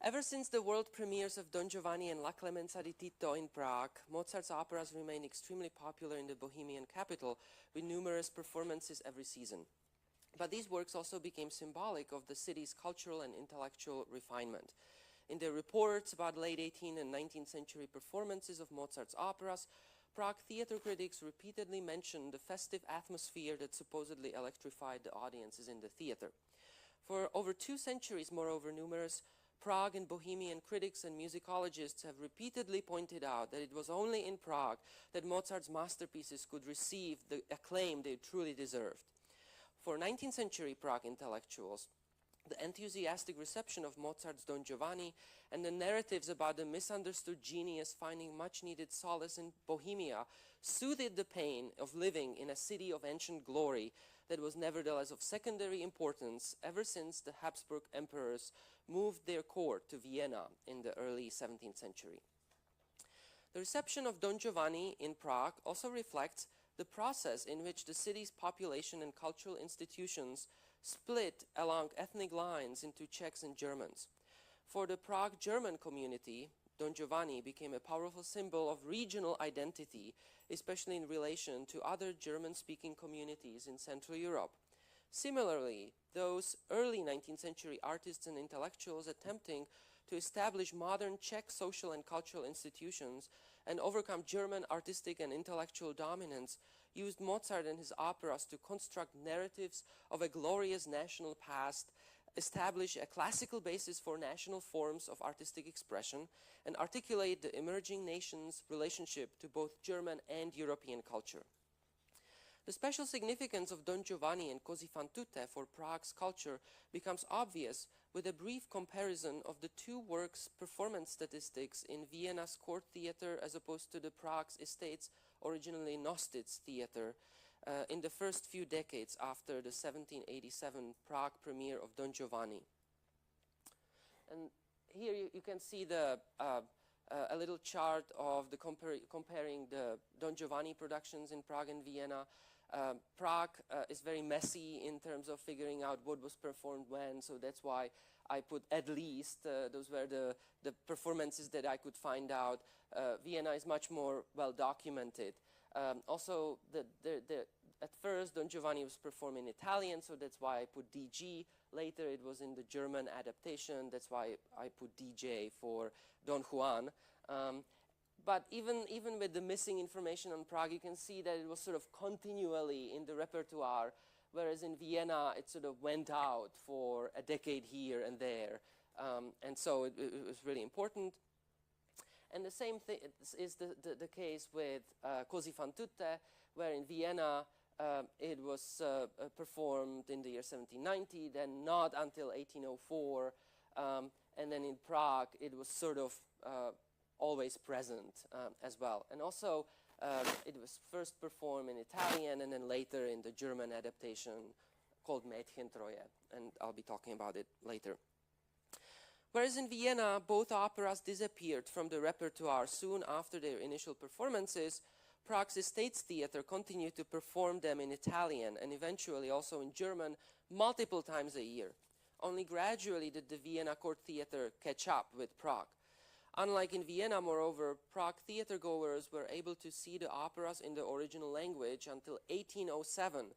Ever since the world premieres of Don Giovanni and La Clemenza di Tito in Prague, Mozart's operas remain extremely popular in the Bohemian capital, with numerous performances every season. But these works also became symbolic of the city's cultural and intellectual refinement. In their reports about late 18th and 19th century performances of Mozart's operas, Prague theater critics repeatedly mentioned the festive atmosphere that supposedly electrified the audiences in the theater. For over 2 centuries, moreover, numerous Prague and Bohemian critics and musicologists have repeatedly pointed out that it was only in Prague that Mozart's masterpieces could receive the acclaim they truly deserved. For 19th century Prague intellectuals, the enthusiastic reception of Mozart's Don Giovanni and the narratives about the misunderstood genius finding much-needed solace in Bohemia soothed the pain of living in a city of ancient glory that was nevertheless of secondary importance ever since the Habsburg emperors moved their court to Vienna in the early 17th century. The reception of Don Giovanni in Prague also reflects the process in which the city's population and cultural institutions split along ethnic lines into Czechs and Germans. For the Prague German community, Don Giovanni became a powerful symbol of regional identity, especially in relation to other German-speaking communities in Central Europe. Similarly, those early 19th century artists and intellectuals attempting to establish modern Czech social and cultural institutions and overcome German artistic and intellectual dominance used Mozart and his operas to construct narratives of a glorious national past, establish a classical basis for national forms of artistic expression, and articulate the emerging nation's relationship to both German and European culture. The special significance of Don Giovanni and Così fan tutte for Prague's culture becomes obvious with a brief comparison of the 2 works' performance statistics in Vienna's court theater as opposed to the Prague's estate's originally Nostitz theater in the first few decades after the 1787 Prague premiere of Don Giovanni. And here you can see a little chart of the comparing the Don Giovanni productions in Prague and Vienna. Prague is very messy in terms of figuring out what was performed when, so that's why I put at least. Those were the performances that I could find out. Vienna is much more well documented. Also, at first Don Giovanni was performed in Italian, so that's why I put DG. Later it was in the German adaptation, that's why I put DJ for Don Juan. But even with the missing information on Prague, you can see that it was sort of continually in the repertoire, whereas in Vienna it sort of went out for a decade here and there. And so it was really important. And the same thing is the case with Così fan tutte, where in Vienna it was performed in the year 1790, then not until 1804, and then in Prague it was sort of always present as well. And also it was first performed in Italian and then later in the German adaptation called Mädchentreue, and I'll be talking about it later. Whereas in Vienna, both operas disappeared from the repertoire soon after their initial performances, Prague's Estates Theatre continued to perform them in Italian and eventually also in German multiple times a year. Only gradually did the Vienna Court Theatre catch up with Prague. Unlike in Vienna, moreover, Prague theatergoers were able to see the operas in the original language until 1807,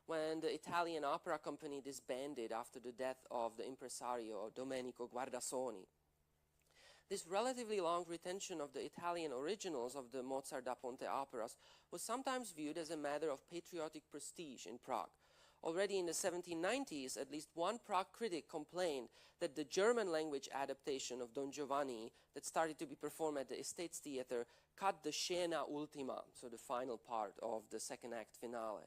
when the Italian opera company disbanded after the death of the impresario Domenico Guardasoni. This relatively long retention of the Italian originals of the Mozart da Ponte operas was sometimes viewed as a matter of patriotic prestige in Prague. Already in the 1790s, at least one Prague critic complained that the German language adaptation of Don Giovanni that started to be performed at the Estates Theatre cut the scena ultima, so the final part of the second act finale.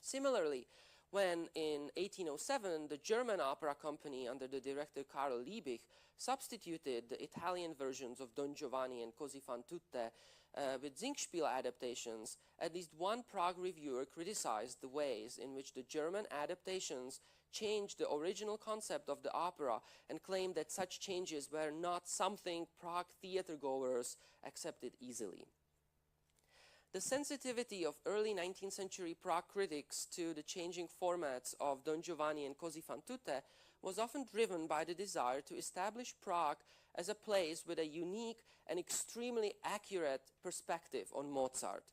Similarly, when in 1807 the German opera company under the director Karl Liebig substituted the Italian versions of Don Giovanni and Così fan tutte with Singspiel adaptations, at least one Prague reviewer criticized the ways in which the German adaptations changed the original concept of the opera and claimed that such changes were not something Prague theatergoers accepted easily. The sensitivity of early 19th century Prague critics to the changing formats of Don Giovanni and Così fan tutte was often driven by the desire to establish Prague as a place with a unique and extremely accurate perspective on Mozart.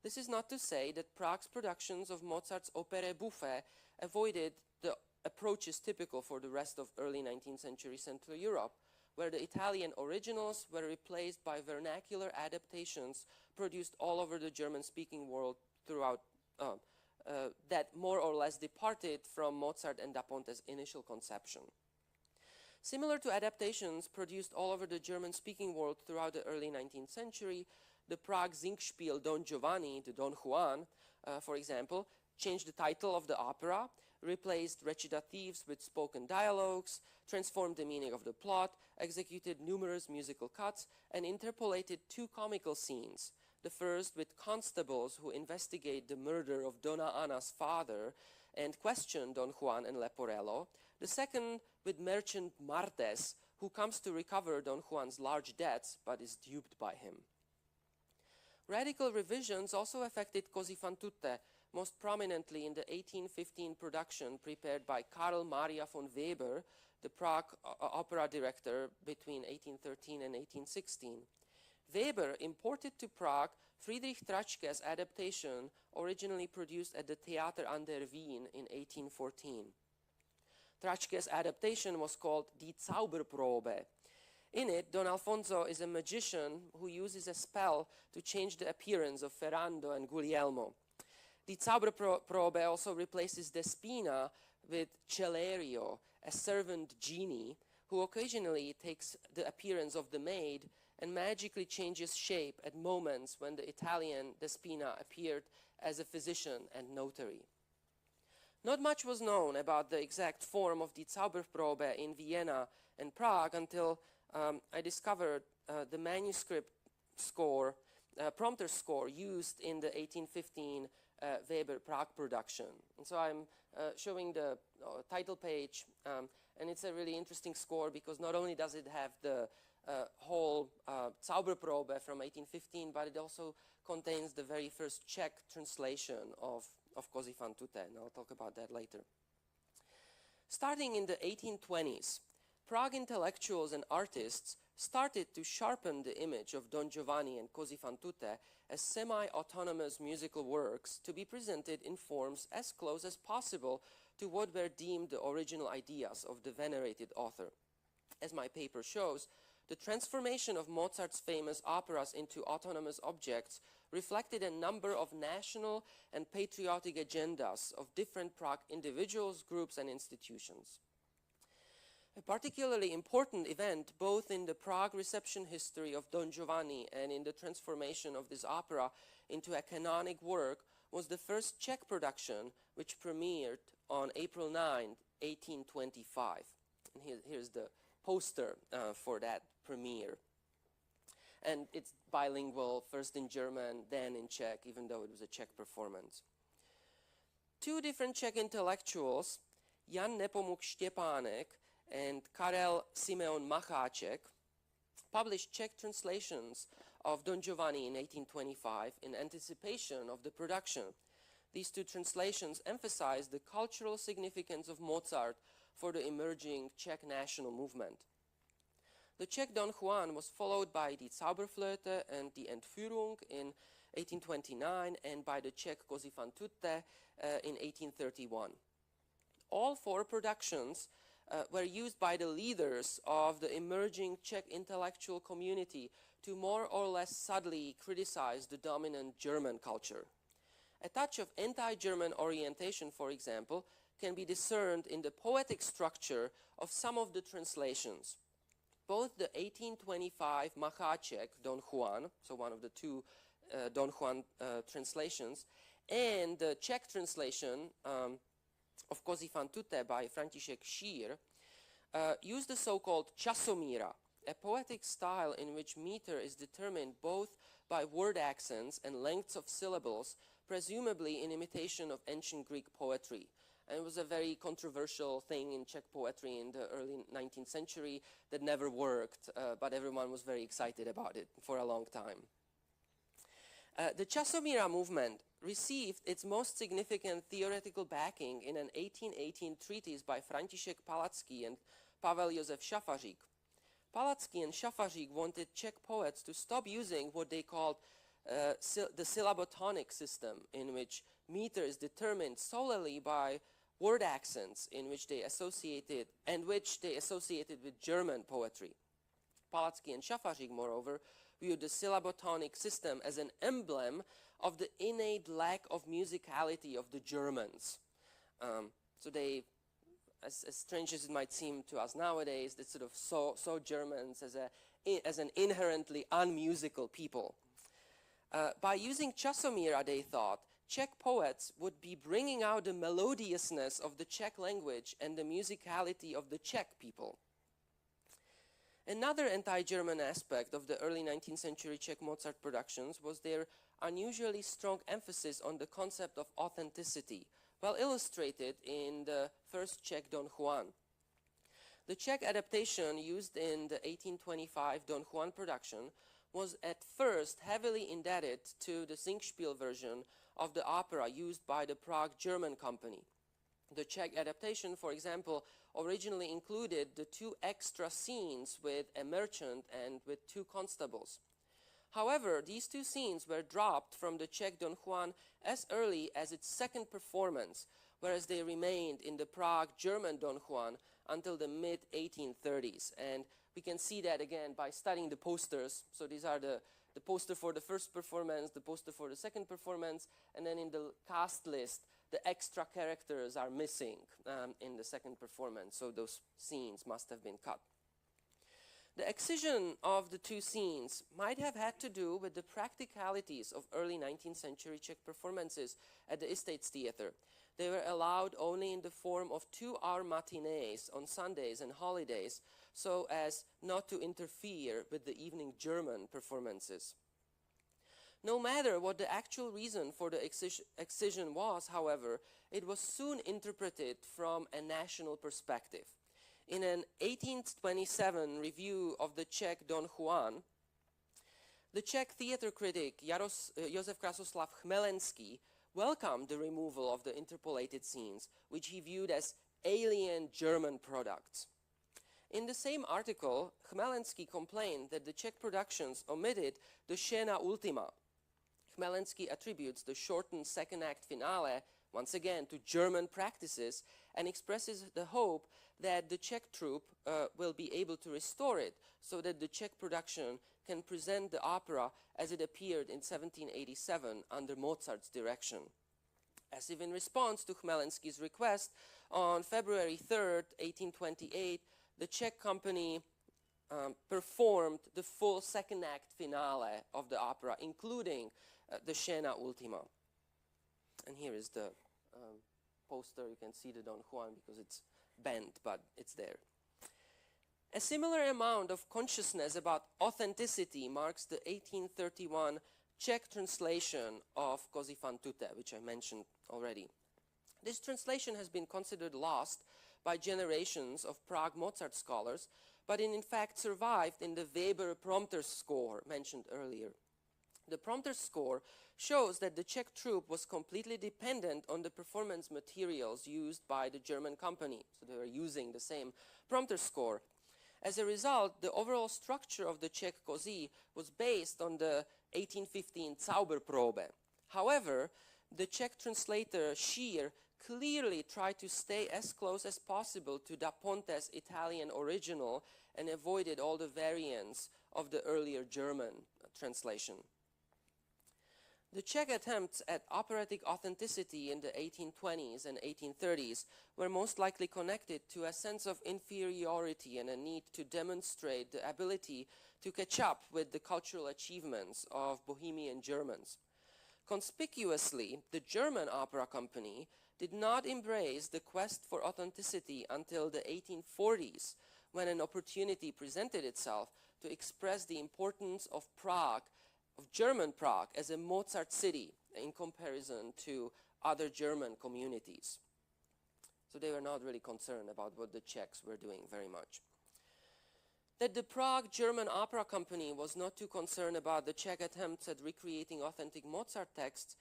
This is not to say that Prague's productions of Mozart's opere buffe avoided the approaches typical for the rest of early 19th century Central Europe, where the Italian originals were replaced by vernacular adaptations produced all over the German-speaking world throughout that more or less departed from Mozart and Da Ponte's initial conception. Similar to adaptations produced all over the German-speaking world throughout the early 19th century, the Prague Singspiel Don Giovanni, the Don Juan, for example, changed the title of the opera, replaced recitatives with spoken dialogues, transformed the meaning of the plot, executed numerous musical cuts, and interpolated two comical scenes. The first with constables who investigate the murder of Donna Anna's father and question Don Juan and Leporello. The second with merchant Martes, who comes to recover Don Juan's large debts but is duped by him. Radical revisions also affected Così fan tutte, most prominently in the 1815 production prepared by Karl Maria von Weber, the Prague opera director between 1813 and 1816. Weber imported to Prague Friedrich Tračke's adaptation, originally produced at the Theater an der Wien in 1814. Tračke's adaptation was called Die Zauberprobe. In it, Don Alfonso is a magician who uses a spell to change the appearance of Ferrando and Guglielmo. Die Zauberprobe also replaces Despina with Celerio, a servant genie, who occasionally takes the appearance of the maid and magically changes shape at moments when the Italian Despina appeared as a physician and notary. Not much was known about the exact form of Die Zauberprobe in Vienna and Prague until I discovered the manuscript score, prompter score used in the 1815 Weber Prague production. And so I'm showing the title page, and it's a really interesting score because not only does it have the whole Zauberprobe from 1815, but it also contains the very first Czech translation of Così fan tutte, and I'll talk about that later. Starting in the 1820s, Prague intellectuals and artists started to sharpen the image of Don Giovanni and Così fan tutte as semi-autonomous musical works to be presented in forms as close as possible to what were deemed the original ideas of the venerated author. As my paper shows, the transformation of Mozart's famous operas into autonomous objects reflected a number of national and patriotic agendas of different Prague individuals, groups, and institutions. A particularly important event, both in the Prague reception history of Don Giovanni and in the transformation of this opera into a canonic work, was the first Czech production, which premiered on April 9, 1825. And here's the poster for that premiere. And it's bilingual, first in German, then in Czech, even though it was a Czech performance. Two different Czech intellectuals, Jan Nepomuk Štěpánek and Karel Simeon Macháček, published Czech translations of Don Giovanni in 1825 in anticipation of the production. These two translations emphasized the cultural significance of Mozart for the emerging Czech national movement. The Czech Don Juan was followed by Die Zauberflöte and Die Entführung in 1829 and by the Czech Così fan tutte in 1831. All four productions were used by the leaders of the emerging Czech intellectual community to more or less subtly criticize the dominant German culture. A touch of anti-German orientation, for example, can be discerned in the poetic structure of some of the translations. Both the 1825 Macháček Don Juan, so one of the two Don Juan translations, and the Czech translation of Così fan tutte by František Šír use the so-called časomíra, a poetic style in which meter is determined both by word accents and lengths of syllables, presumably in imitation of ancient Greek poetry. And it was a very controversial thing in Czech poetry in the early 19th century that never worked, but everyone was very excited about it for a long time. The Časomíra movement received its most significant theoretical backing in an 1818 treatise by František Palacký and Pavel Josef Šafařík. Palacký and Šafařík wanted Czech poets to stop using what they called the syllabotonic system, in which meter is determined solely by word accents which they associated with German poetry. Palacký and Šafařík, moreover, viewed the syllabotonic system as an emblem of the innate lack of musicality of the Germans. So they, as strange as it might seem to us nowadays, they sort of saw Germans as an inherently unmusical people. By using Časomíra, they thought, Czech poets would be bringing out the melodiousness of the Czech language and the musicality of the Czech people. Another anti-German aspect of the early 19th century Czech Mozart productions was their unusually strong emphasis on the concept of authenticity, well illustrated in the first Czech Don Juan. The Czech adaptation used in the 1825 Don Juan production was at first heavily indebted to the Singspiel version of the opera used by the Prague German company. The Czech adaptation, for example, originally included the 2 extra scenes with a merchant and with 2 constables. However, these 2 scenes were dropped from the Czech Don Juan as early as its second performance, whereas they remained in the Prague German Don Juan until the mid-1830s. And we can see that again by studying the posters. So these are the poster for the first performance, the poster for the second performance, and then in the cast list, the extra characters are missing in the second performance, so those scenes must have been cut. The excision of the 2 scenes might have had to do with the practicalities of early 19th century Czech performances at the Estates Theatre. They were allowed only in the form of 2-hour matinees on Sundays and holidays, so as not to interfere with the evening German performances. No matter what the actual reason for the excision was, however, it was soon interpreted from a national perspective. In an 1827 review of the Czech Don Juan, the Czech theater critic Josef Krasoslav Chmelenský welcomed the removal of the interpolated scenes, which he viewed as alien German products. In the same article, Chmelenský complained that the Czech productions omitted the scena ultima. Chmelenský attributes the shortened second act finale, once again, to German practices and expresses the hope that the Czech troupe will be able to restore it so that the Czech production can present the opera as it appeared in 1787 under Mozart's direction. As if in response to Chmelenský's request, on February 3rd, 1828, the Czech company performed the full second act finale of the opera, including the scena ultima. And here is the poster. You can see the Don Juan because it's bent, but it's there. A similar amount of consciousness about authenticity marks the 1831 Czech translation of Così f.tutte, which I mentioned already. This translation has been considered lost by generations of Prague Mozart scholars, but in fact survived in the Weber prompter score mentioned earlier. The prompter score shows that the Czech troupe was completely dependent on the performance materials used by the German company, so they were using the same prompter score. As a result, the overall structure of the Czech Così was based on the 1815 Zauberprobe. However, the Czech translator Scheer clearly tried to stay as close as possible to Da Ponte's Italian original and avoided all the variants of the earlier German translation. The Czech attempts at operatic authenticity in the 1820s and 1830s were most likely connected to a sense of inferiority and a need to demonstrate the ability to catch up with the cultural achievements of Bohemian Germans. Conspicuously, the German opera company did not embrace the quest for authenticity until the 1840s, when an opportunity presented itself to express the importance of Prague, of German Prague, as a Mozart city in comparison to other German communities. So they were not really concerned about what the Czechs were doing very much. That the Prague German Opera Company was not too concerned about the Czech attempts at recreating authentic Mozart texts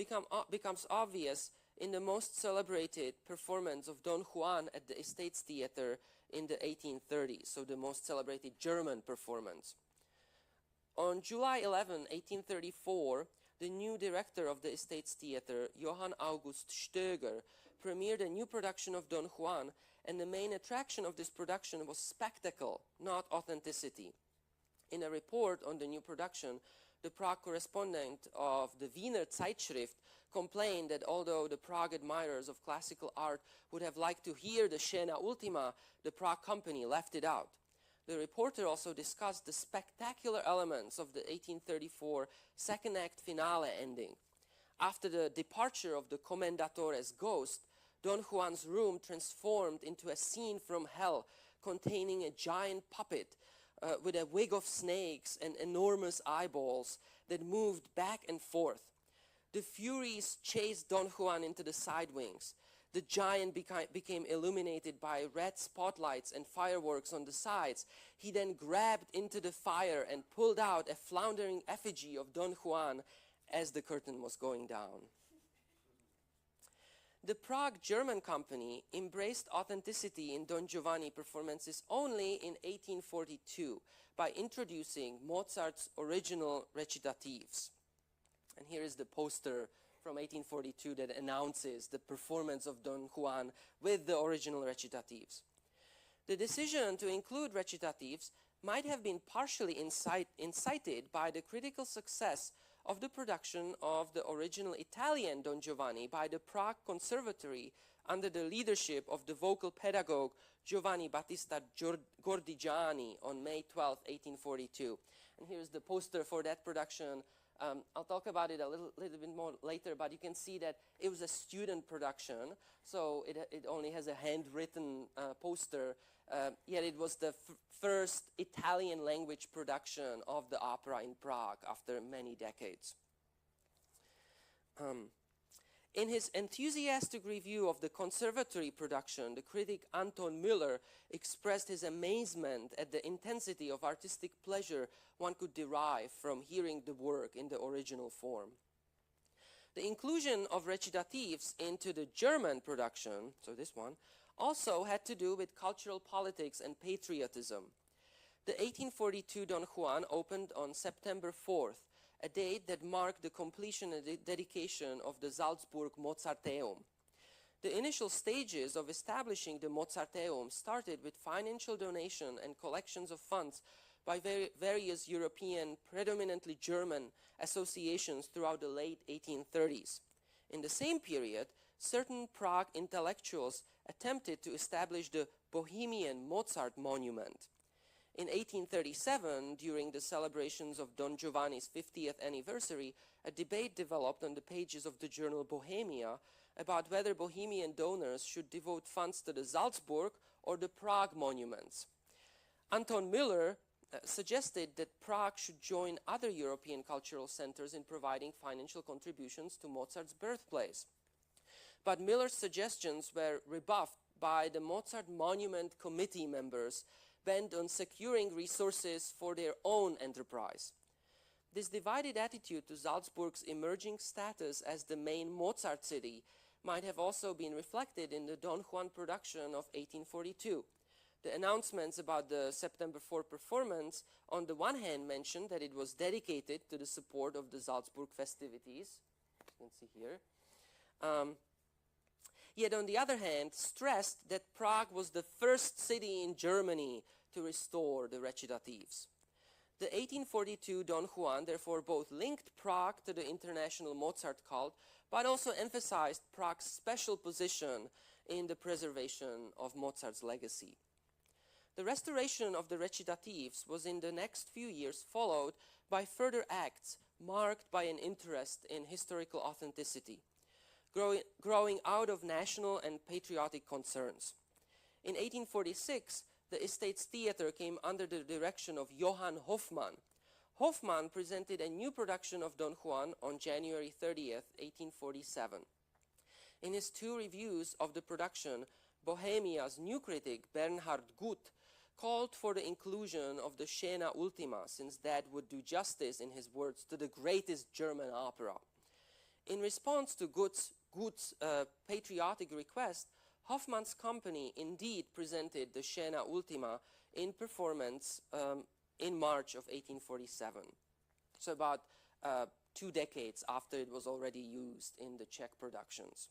becomes obvious in the most celebrated performance of Don Juan at the Estates Theater in the 1830s, so the most celebrated German performance. On July 11, 1834, the new director of the Estates Theater, Johann August Stöger, premiered a new production of Don Juan, and the main attraction of this production was spectacle, not authenticity. In a report on the new production, the Prague correspondent of the Wiener Zeitschrift complained that although the Prague admirers of classical art would have liked to hear the Scena Ultima, the Prague company left it out. The reporter also discussed the spectacular elements of the 1834 second act finale ending. After the departure of the Commendatore's ghost, Don Juan's room transformed into a scene from hell containing a giant puppet with a wig of snakes and enormous eyeballs that moved back and forth. The Furies chased Don Juan into the side wings. The giant became illuminated by red spotlights and fireworks on the sides. He then grabbed into the fire and pulled out a floundering effigy of Don Juan as the curtain was going down. The Prague German company embraced authenticity in Don Giovanni performances only in 1842 by introducing Mozart's original recitatives. And here is the poster from 1842 that announces the performance of Don Juan with the original recitatives. The decision to include recitatives might have been partially incited by the critical success of the production of the original Italian Don Giovanni by the Prague Conservatory under the leadership of the vocal pedagogue Giovanni Battista Gordigiani on May 12, 1842. And here's the poster for that production. I'll talk about it a little bit more later, but you can see that it was a student production, so it only has a handwritten poster, yet it was the first Italian language production of the opera in Prague after many decades. In his enthusiastic review of the conservatory production, the critic Anton Müller expressed his amazement at the intensity of artistic pleasure one could derive from hearing the work in the original form. The inclusion of recitatives into the German production, so this one, also had to do with cultural politics and patriotism. The 1842 Don Juan opened on September 4th, a date that marked the completion and dedication of the Salzburg Mozarteum. The initial stages of establishing the Mozarteum started with financial donation and collections of funds by various European, predominantly German, associations throughout the late 1830s. In the same period, certain Prague intellectuals attempted to establish the Bohemian Mozart Monument. In 1837, during the celebrations of Don Giovanni's 50th anniversary, a debate developed on the pages of the journal Bohemia about whether Bohemian donors should devote funds to the Salzburg or the Prague monuments. Anton Müller suggested that Prague should join other European cultural centers in providing financial contributions to Mozart's birthplace. But Müller's suggestions were rebuffed by the Mozart Monument Committee members bent on securing resources for their own enterprise. This divided attitude to Salzburg's emerging status as the main Mozart city might have also been reflected in the Don Juan production of 1842. The announcements about the September 4 performance on the one hand mentioned that it was dedicated to the support of the Salzburg festivities, you can see here, yet on the other hand stressed that Prague was the first city in Germany to restore the recitatives. The 1842 Don Juan therefore both linked Prague to the international Mozart cult, but also emphasized Prague's special position in the preservation of Mozart's legacy. The restoration of the recitatives was in the next few years followed by further acts marked by an interest in historical authenticity, growing out of national and patriotic concerns. In 1846, the Estates Theater came under the direction of Johann Hofmann. Hofmann presented a new production of Don Juan on January 30th, 1847. In his two reviews of the production, Bohemia's new critic, Bernhard Gutt, called for the inclusion of the Scena Ultima, since that would do justice, in his words, to the greatest German opera. In response to Gutz's patriotic request, Hoffmann's company indeed presented the Scena Ultima in performance in March of 1847, so about 2 decades after it was already used in the Czech productions.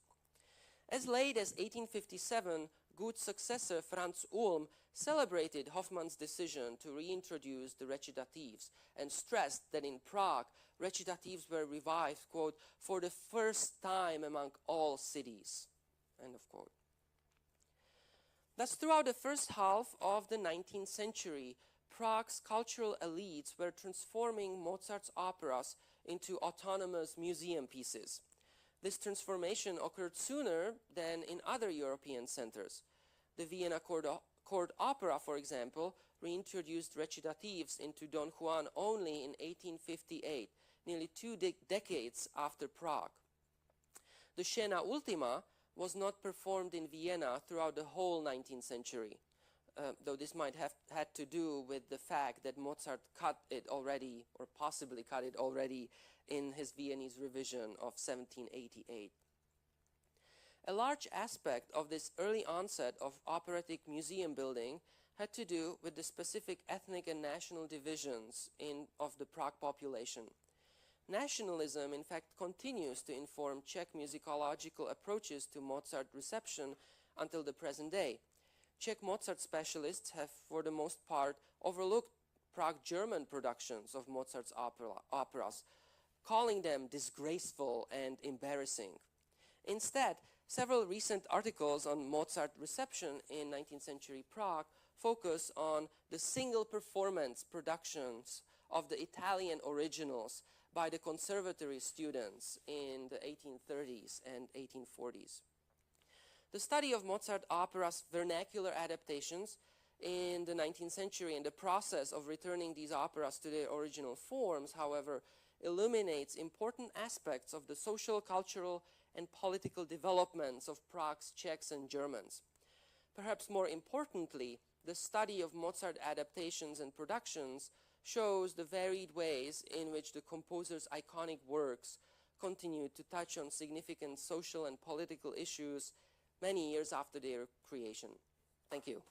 As late as 1857, Gutz's successor Franz Ulm celebrated Hoffmann's decision to reintroduce the recitatives and stressed that in Prague, recitatives were revived, quote, for the first time among all cities, end of quote. Thus, throughout the first half of the 19th century, Prague's cultural elites were transforming Mozart's operas into autonomous museum pieces. This transformation occurred sooner than in other European centers. The Vienna Court Opera, for example, reintroduced recitatives into Don Juan only in 1858, nearly 2 decades after Prague. The Scena Ultima was not performed in Vienna throughout the whole 19th century, though this might have had to do with the fact that Mozart cut it already, or possibly cut it already, in his Viennese revision of 1788. A large aspect of this early onset of operatic museum building had to do with the specific ethnic and national divisions of the Prague population. Nationalism, in fact, continues to inform Czech musicological approaches to Mozart reception until the present day. Czech Mozart specialists have, for the most part, overlooked Prague German productions of Mozart's operas, calling them disgraceful and embarrassing. Instead, several recent articles on Mozart reception in 19th century Prague focus on the single performance productions of the Italian originals by the conservatory students in the 1830s and 1840s. The study of Mozart opera's vernacular adaptations in the 19th century and the process of returning these operas to their original forms, however, illuminates important aspects of the social, cultural, and political developments of Prague's Czechs and Germans. Perhaps more importantly, the study of Mozart adaptations and productions shows the varied ways in which the composer's iconic works continued to touch on significant social and political issues many years after their creation. Thank you.